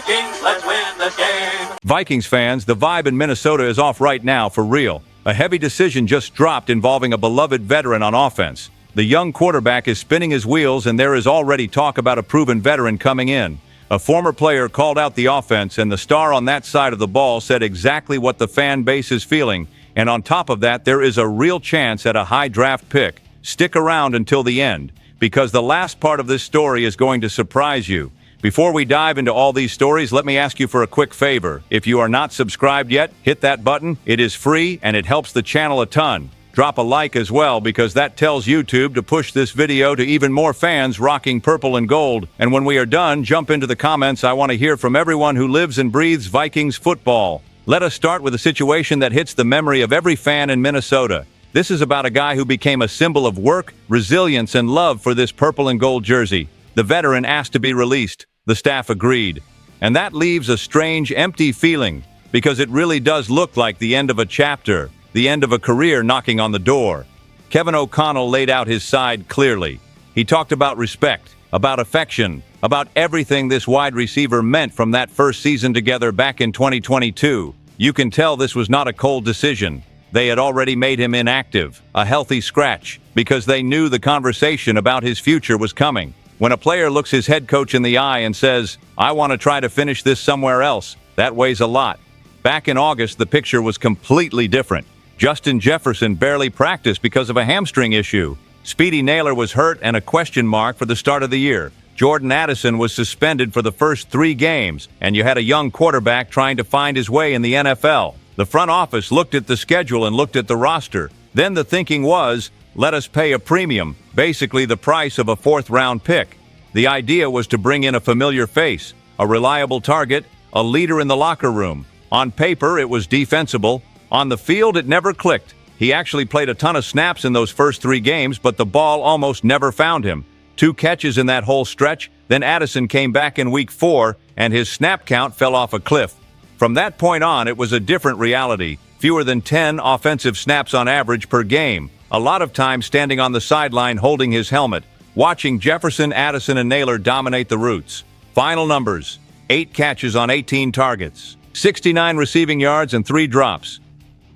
Vikings, let's win this game. Vikings fans, the vibe in Minnesota is off right now for real. A heavy decision just dropped involving a beloved veteran on offense. The young quarterback is spinning his wheels, and there is already talk about a proven veteran coming in. A former player called out the offense, and the star on that side of the ball said exactly what the fan base is feeling. And on top of that, there is a real chance at a high draft pick. Stick around until the end, because the last part of this story is going to surprise you. Before we dive into all these stories, let me ask you for a quick favor. If you are not subscribed yet, hit that button. It is free, and it helps the channel a ton. Drop a like as well, because that tells YouTube to push this video to even more fans rocking purple and gold. And when we are done, jump into the comments. I want to hear from everyone who lives and breathes Vikings football. Let us start with a situation that hits the memory of every fan in Minnesota. This is about a guy who became a symbol of work, resilience, and love for this purple and gold jersey. The veteran asked to be released. The staff agreed. And that leaves a strange, empty feeling, because it really does look like the end of a chapter, the end of a career knocking on the door. Kevin O'Connell laid out his side clearly. He talked about respect, about affection, about everything this wide receiver meant from that first season together back in 2022. You can tell this was not a cold decision. They had already made him inactive, a healthy scratch, because they knew the conversation about his future was coming. When a player looks his head coach in the eye and says, "I want to try to finish this somewhere else," that weighs a lot. Back in August, the picture was completely different. Justin Jefferson barely practiced because of a hamstring issue. Speedy Naylor was hurt and a question mark for the start of the year. Jordan Addison was suspended for the first 3 games, and you had a young quarterback trying to find his way in the NFL. The front office looked at the schedule and looked at the roster. Then the thinking was, let us pay a premium, basically the price of a 4th-round pick. The idea was to bring in a familiar face, a reliable target, a leader in the locker room. On paper, it was defensible. On the field, it never clicked. He actually played a ton of snaps in those first 3 games, but the ball almost never found him. 2 catches in that whole stretch, then Addison came back in week 4, and his snap count fell off a cliff. From that point on, it was a different reality. Fewer than 10 offensive snaps on average per game. A lot of time standing on the sideline holding his helmet, watching Jefferson, Addison, and Naylor dominate the routes. Final numbers: 8 catches on 18 targets, 69 receiving yards, and 3 drops.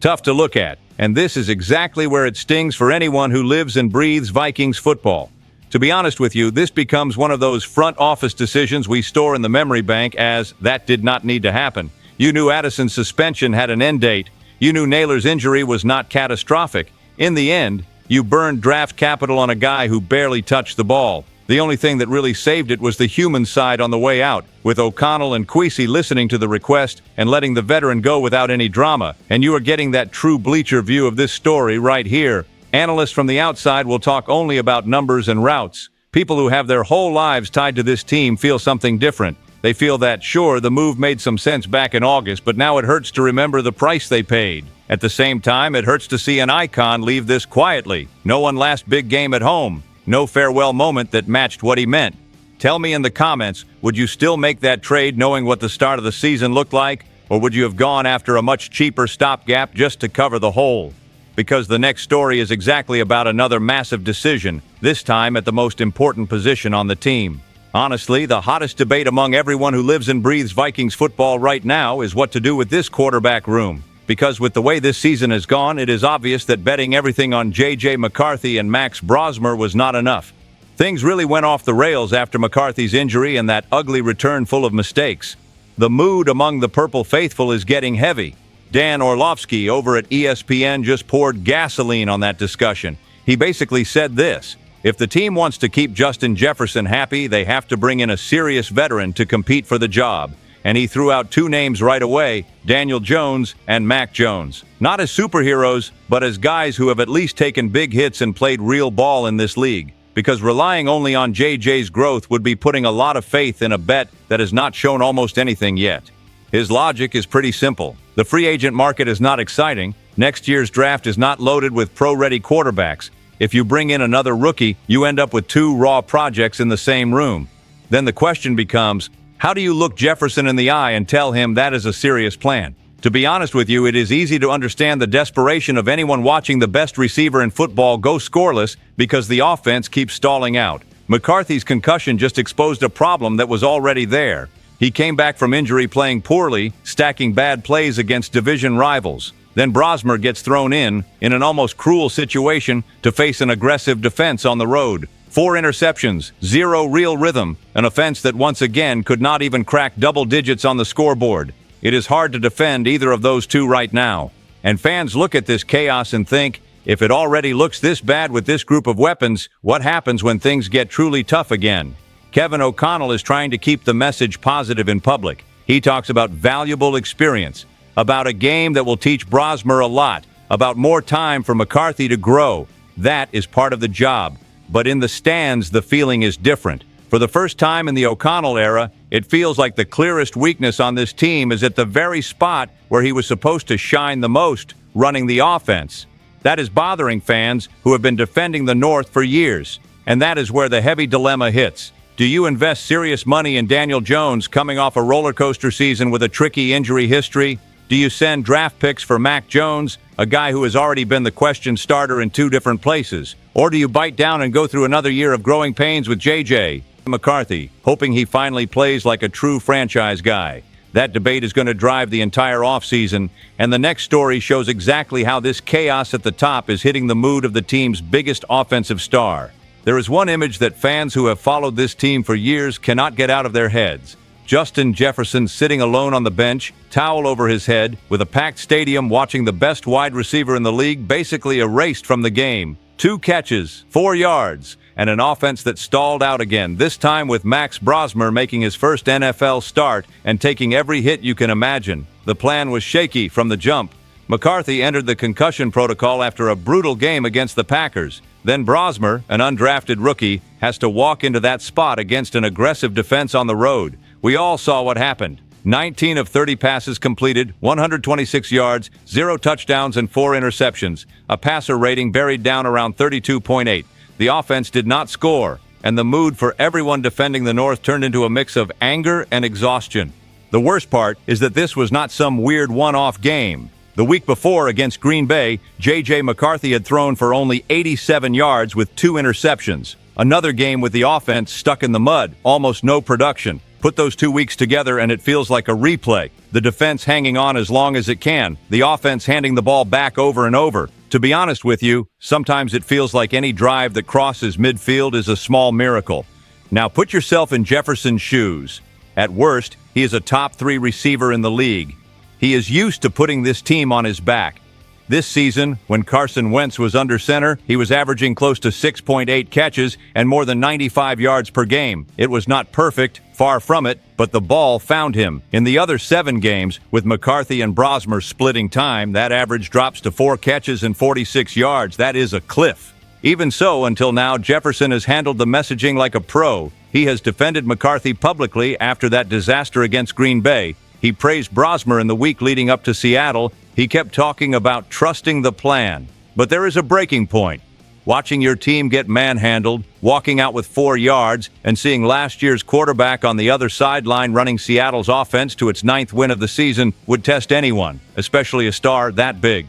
Tough to look at, and this is exactly where it stings for anyone who lives and breathes Vikings football. To be honest with you, this becomes one of those front office decisions we store in the memory bank as, that did not need to happen. You knew Addison's suspension had an end date. You knew Naylor's injury was not catastrophic. In the end, you burned draft capital on a guy who barely touched the ball. The only thing that really saved it was the human side on the way out, with O'Connell and Kwesi listening to the request and letting the veteran go without any drama. And you are getting that true bleacher view of this story right here. Analysts from the outside will talk only about numbers and routes. People who have their whole lives tied to this team feel something different. They feel that, sure, the move made some sense back in August, but now it hurts to remember the price they paid. At the same time, it hurts to see an icon leave this quietly. No one last big game at home. No farewell moment that matched what he meant. Tell me in the comments, would you still make that trade knowing what the start of the season looked like? Or would you have gone after a much cheaper stopgap just to cover the hole? Because the next story is exactly about another massive decision, this time at the most important position on the team. Honestly, the hottest debate among everyone who lives and breathes Vikings football right now is what to do with this quarterback room. Because with the way this season has gone, it is obvious that betting everything on J.J. McCarthy and Max Brosmer was not enough. Things really went off the rails after McCarthy's injury and that ugly return full of mistakes. The mood among the Purple Faithful is getting heavy. Dan Orlovsky over at ESPN just poured gasoline on that discussion. He basically said this: if the team wants to keep Justin Jefferson happy, they have to bring in a serious veteran to compete for the job. And he threw out 2 names right away, Daniel Jones and Mac Jones. Not as superheroes, but as guys who have at least taken big hits and played real ball in this league. Because relying only on JJ's growth would be putting a lot of faith in a bet that has not shown almost anything yet. His logic is pretty simple. The free agent market is not exciting. Next year's draft is not loaded with pro-ready quarterbacks. If you bring in another rookie, you end up with 2 raw projects in the same room. Then the question becomes, how do you look Jefferson in the eye and tell him that is a serious plan? To be honest with you, it is easy to understand the desperation of anyone watching the best receiver in football go scoreless because the offense keeps stalling out. McCarthy's concussion just exposed a problem that was already there. He came back from injury playing poorly, stacking bad plays against division rivals. Then Brosmer gets thrown in an almost cruel situation to face an aggressive defense on the road. 4 interceptions, 0 real rhythm, an offense that once again could not even crack double digits on the scoreboard. It is hard to defend either of those two right now. And fans look at this chaos and think, if it already looks this bad with this group of weapons, what happens when things get truly tough again? Kevin O'Connell is trying to keep the message positive in public. He talks about valuable experience, about a game that will teach Brosmer a lot, about more time for McCarthy to grow. That is part of the job. But in the stands, the feeling is different. For the first time in the O'Connell era, it feels like the clearest weakness on this team is at the very spot where he was supposed to shine the most, running the offense. That is bothering fans who have been defending the North for years. And that is where the heavy dilemma hits. Do you invest serious money in Daniel Jones coming off a roller coaster season with a tricky injury history? Do you send draft picks for Mac Jones, a guy who has already been the question starter in 2 different places? Or do you bite down and go through another year of growing pains with J.J. McCarthy, hoping he finally plays like a true franchise guy? That debate is going to drive the entire offseason, and the next story shows exactly how this chaos at the top is hitting the mood of the team's biggest offensive star. There is one image that fans who have followed this team for years cannot get out of their heads. Justin Jefferson sitting alone on the bench, towel over his head, with a packed stadium watching the best wide receiver in the league basically erased from the game. 2 catches, 4 yards, and an offense that stalled out again, this time with Max Brosmer making his first NFL start and taking every hit you can imagine. The plan was shaky from the jump. McCarthy entered the concussion protocol after a brutal game against the Packers. Then Brosmer, an undrafted rookie, has to walk into that spot against an aggressive defense on the road. We all saw what happened. 19 of 30 passes completed, 126 yards, 0 touchdowns, and 4 interceptions. A passer rating buried down around 32.8. The offense did not score, and the mood for everyone defending the North turned into a mix of anger and exhaustion. The worst part is that this was not some weird one-off game. The week before, against Green Bay, J.J. McCarthy had thrown for only 87 yards with 2 interceptions. Another game with the offense stuck in the mud, almost no production. Put those 2 weeks together and it feels like a replay. The defense hanging on as long as it can, the offense handing the ball back over and over. To be honest with you, sometimes it feels like any drive that crosses midfield is a small miracle. Now put yourself in Jefferson's shoes. At worst, he is a top 3 receiver in the league. He is used to putting this team on his back. This season, when Carson Wentz was under center, he was averaging close to 6.8 catches and more than 95 yards per game. It was not perfect, far from it, but the ball found him. In the other 7 games, with McCarthy and Brosmer splitting time, that average drops to 4 catches and 46 yards. That is a cliff. Even so, until now, Jefferson has handled the messaging like a pro. He has defended McCarthy publicly after that disaster against Green Bay. He praised Brosmer in the week leading up to Seattle. He kept talking about trusting the plan. But there is a breaking point. Watching your team get manhandled, walking out with 4 yards, and seeing last year's quarterback on the other sideline running Seattle's offense to its 9th win of the season would test anyone, especially a star that big.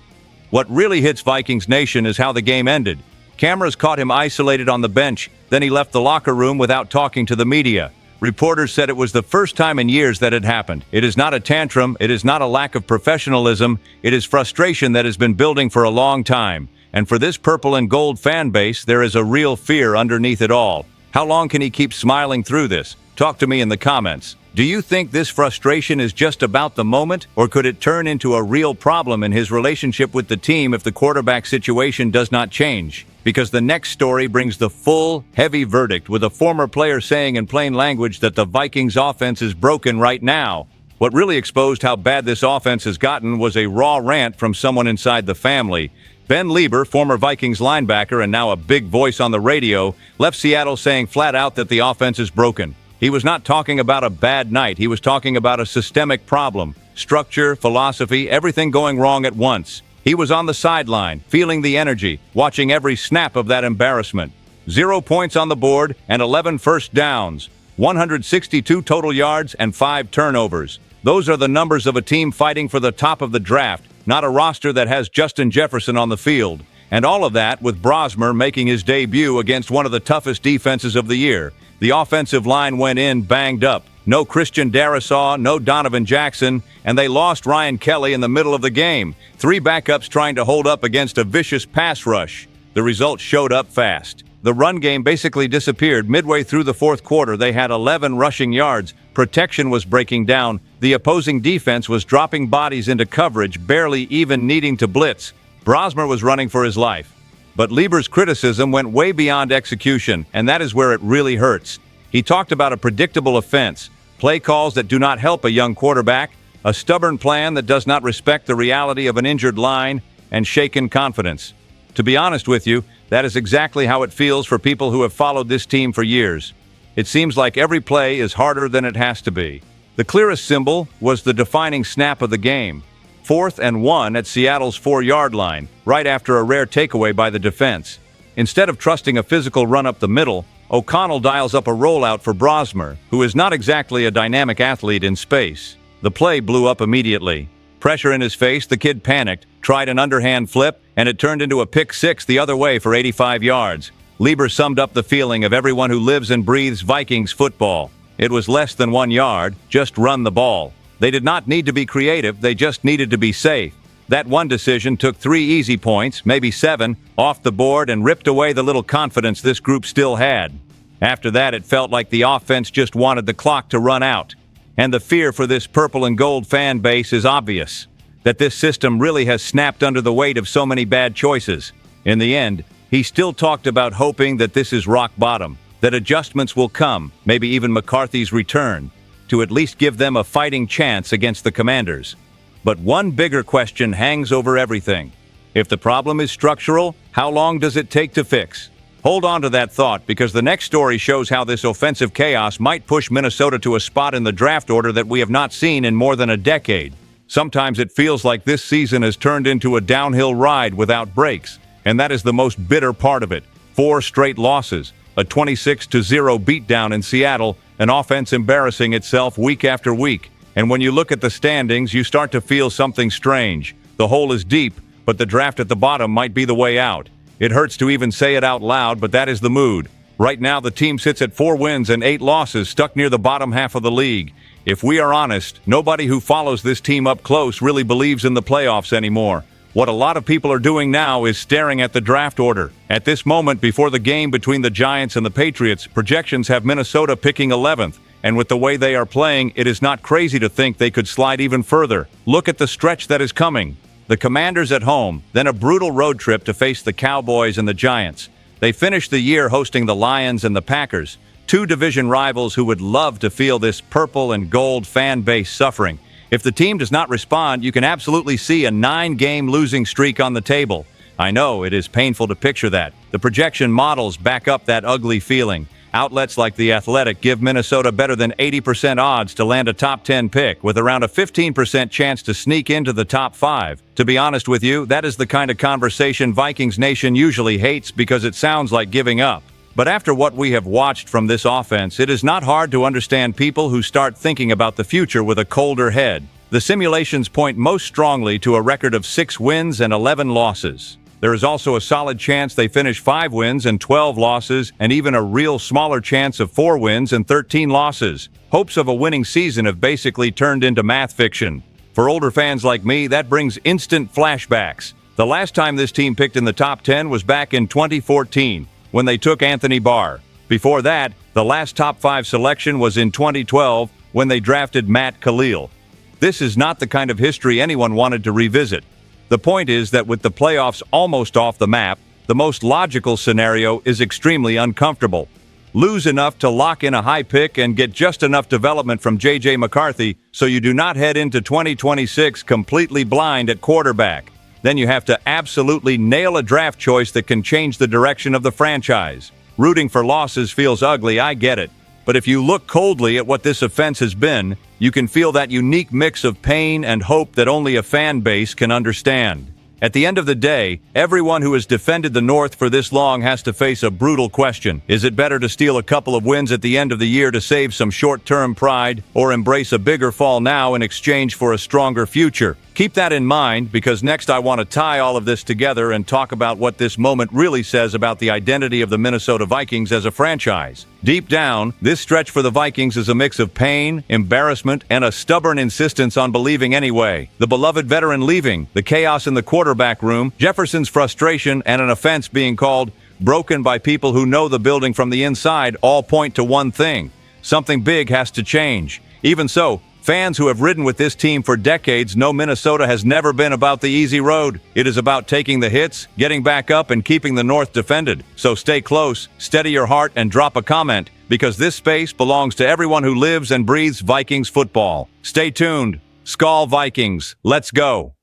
What really hits Vikings Nation is how the game ended. Cameras caught him isolated on the bench, then he left the locker room without talking to the media. Reporters said it was the first time in years that had happened. It is not a tantrum, it is not a lack of professionalism, it is frustration that has been building for a long time. And for this purple and gold fan base, there is a real fear underneath it all. How long can he keep smiling through this? Talk to me in the comments. Do you think this frustration is just about the moment, or could it turn into a real problem in his relationship with the team if the quarterback situation does not change? Because the next story brings the full, heavy verdict, with a former player saying in plain language that the Vikings offense is broken right now. What really exposed how bad this offense has gotten was a raw rant from someone inside the family. Ben Lieber, former Vikings linebacker and now a big voice on the radio, left Seattle saying flat out that the offense is broken. He was not talking about a bad night. He was talking about a systemic problem. Structure, philosophy, everything going wrong at once. He was on the sideline, feeling the energy, watching every snap of that embarrassment. 0 points on the board and 11 first downs, 162 total yards and 5 turnovers. Those are the numbers of a team fighting for the top of the draft, not a roster that has Justin Jefferson on the field. And all of that with Brosmer making his debut against one of the toughest defenses of the year. The offensive line went in banged up. No Christian Darrisaw, no Donovan Jackson, and they lost Ryan Kelly in the middle of the game. 3 backups trying to hold up against a vicious pass rush. The results showed up fast. The run game basically disappeared. Midway through the fourth quarter, they had 11 rushing yards. Protection was breaking down. The opposing defense was dropping bodies into coverage, barely even needing to blitz. Brosmer was running for his life. But Lieber's criticism went way beyond execution, and that is where it really hurts. He talked about a predictable offense, play calls that do not help a young quarterback, a stubborn plan that does not respect the reality of an injured line, and shaken confidence. To be honest with you, that is exactly how it feels for people who have followed this team for years. It seems like every play is harder than it has to be. The clearest symbol was the defining snap of the game. 4th and 1 at Seattle's 4-yard line, right after a rare takeaway by the defense. Instead of trusting a physical run up the middle, O'Connell dials up a rollout for Brosmer, who is not exactly a dynamic athlete in space. The play blew up immediately. Pressure in his face, the kid panicked, tried an underhand flip, and it turned into a pick 6 the other way for 85 yards. Lieber summed up the feeling of everyone who lives and breathes Vikings football. It was less than 1 yard, just run the ball. They did not need to be creative, they just needed to be safe. That one decision took 3 easy points, maybe 7, off the board and ripped away the little confidence this group still had. After that, it felt like the offense just wanted the clock to run out. And the fear for this purple and gold fan base is obvious, that this system really has snapped under the weight of so many bad choices. In the end, he still talked about hoping that this is rock bottom, that adjustments will come, maybe even McCarthy's return, to at least give them a fighting chance against the Commanders. But one bigger question hangs over everything. If the problem is structural, how long does it take to fix? Hold on to that thought, because the next story shows how this offensive chaos might push Minnesota to a spot in the draft order that we have not seen in more than a decade. Sometimes it feels like this season has turned into a downhill ride without breaks, and that is the most bitter part of it. 4 straight losses, a 26-0 beatdown in Seattle, an offense embarrassing itself week after week. And when you look at the standings, you start to feel something strange. The hole is deep, but the draft at the bottom might be the way out. It hurts to even say it out loud, but that is the mood. Right now, the team sits at 4 wins and 8 losses, stuck near the bottom half of the league. If we are honest, nobody who follows this team up close really believes in the playoffs anymore. What a lot of people are doing now is staring at the draft order. At this moment, before the game between the Giants and the Patriots, projections have Minnesota picking 11th. And with the way they are playing, it is not crazy to think they could slide even further. Look at the stretch that is coming. The Commanders at home, then a brutal road trip to face the Cowboys and the Giants. They finished the year hosting the Lions and the Packers, 2 division rivals who would love to feel this purple and gold fan base suffering. If the team does not respond, you can absolutely see a 9-game losing streak on the table. I know, it is painful to picture that. The projection models back up that ugly feeling. Outlets like The Athletic give Minnesota better than 80% odds to land a top 10 pick, with around a 15% chance to sneak into the top 5. To be honest with you, that is the kind of conversation Vikings Nation usually hates because it sounds like giving up. But after what we have watched from this offense, it is not hard to understand people who start thinking about the future with a colder head. The simulations point most strongly to a record of 6 wins and 11 losses. There is also a solid chance they finish 5 wins and 12 losses, and even a real smaller chance of 4 wins and 13 losses. Hopes of a winning season have basically turned into math fiction. For older fans like me, that brings instant flashbacks. The last time this team picked in the top 10 was back in 2014, when they took Anthony Barr. Before that, the last top 5 selection was in 2012, when they drafted Matt Khalil. This is not the kind of history anyone wanted to revisit. The point is that with the playoffs almost off the map, the most logical scenario is extremely uncomfortable. Lose enough to lock in a high pick and get just enough development from J.J. McCarthy so you do not head into 2026 completely blind at quarterback. Then you have to absolutely nail a draft choice that can change the direction of the franchise. Rooting for losses feels ugly, I get it. But if you look coldly at what this offense has been, you can feel that unique mix of pain and hope that only a fan base can understand. At the end of the day, everyone who has defended the North for this long has to face a brutal question. Is it better to steal a couple of wins at the end of the year to save some short-term pride, or embrace a bigger fall now in exchange for a stronger future? Keep that in mind, because next I want to tie all of this together and talk about what this moment really says about the identity of the Minnesota Vikings as a franchise. Deep down, this stretch for the Vikings is a mix of pain, embarrassment, and a stubborn insistence on believing anyway. The beloved veteran leaving, the chaos in the quarterback room, Jefferson's frustration, and an offense being called broken by people who know the building from the inside all point to one thing: something big has to change. Even so, fans who have ridden with this team for decades know Minnesota has never been about the easy road. It is about taking the hits, getting back up, and keeping the North defended. So stay close, steady your heart, and drop a comment, because this space belongs to everyone who lives and breathes Vikings football. Stay tuned. SKOL Vikings, let's go.